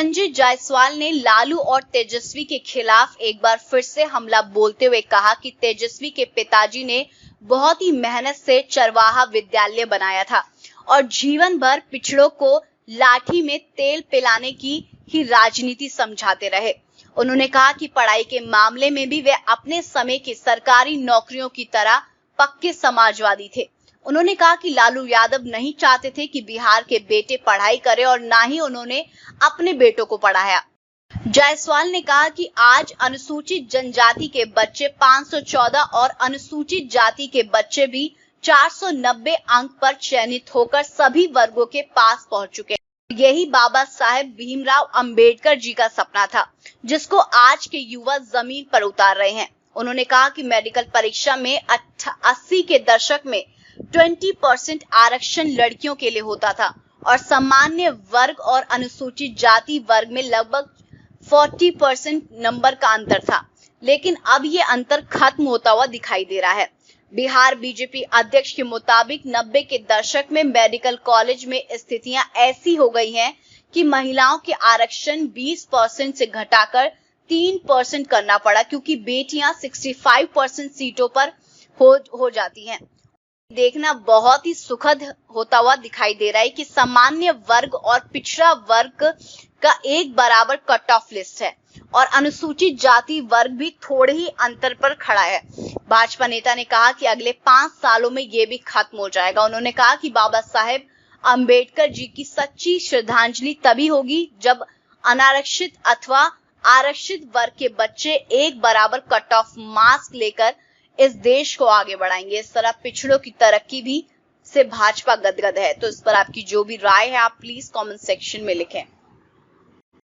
संजय जायसवाल ने लालू और तेजस्वी के खिलाफ एक बार फिर से हमला बोलते हुए कहा कि तेजस्वी के पिताजी ने बहुत ही मेहनत से चरवाहा विद्यालय बनाया था और जीवन भर पिछड़ों को लाठी में तेल पिलाने की ही राजनीति समझाते रहे। उन्होंने कहा कि पढ़ाई के मामले में भी वे अपने समय की सरकारी नौकरियों की तरह पक्के समाजवादी थे। उन्होंने कहा कि लालू यादव नहीं चाहते थे कि बिहार के बेटे पढ़ाई करें और ना ही उन्होंने अपने बेटों को पढ़ाया। जायसवाल ने कहा कि आज अनुसूचित जनजाति के बच्चे 514 और अनुसूचित जाति के बच्चे भी 490 अंक पर चयनित होकर सभी वर्गों के पास पहुंच चुके हैं। यही बाबा साहेब भीमराव अंबेडकर जी का सपना था, जिसको आज के युवा जमीन पर उतार रहे हैं। उन्होंने कहा कि मेडिकल परीक्षा में 80 के दशक में 20% आरक्षण लड़कियों के लिए होता था और सामान्य वर्ग और अनुसूचित जाति वर्ग में लगभग 40% नंबर का अंतर था, लेकिन अब ये अंतर खत्म होता हुआ दिखाई दे रहा है। बिहार बीजेपी अध्यक्ष के मुताबिक 90 के दशक में मेडिकल कॉलेज में स्थितियां ऐसी हो गई हैं कि महिलाओं के आरक्षण 20% से घटाकर 3% करना पड़ा, क्योंकि बेटियां 65% सीटों पर हो जाती हैं। देखना बहुत ही सुखद होता हुआ दिखाई दे रहा है कि सामान्य वर्ग और पिछड़ा वर्ग का एक बराबर कट ऑफ लिस्ट है और अनुसूचित जाति वर्ग भी थोड़े ही अंतर पर खड़ा है। भाजपा नेता ने कहा कि अगले 5 सालों में ये भी खत्म हो जाएगा। उन्होंने कहा कि बाबा साहेब अंबेडकर जी की सच्ची श्रद्धांजलि तभी होगी जब अनारक्षित अथवा आरक्षित वर्ग के बच्चे एक बराबर कट ऑफ मार्क्स लेकर इस देश को आगे बढ़ाएंगे। इस तरह पिछड़ों की तरक्की भी से भाजपा गदगद है। तो इस पर आपकी जो भी राय है आप प्लीज कमेंट सेक्शन में लिखें।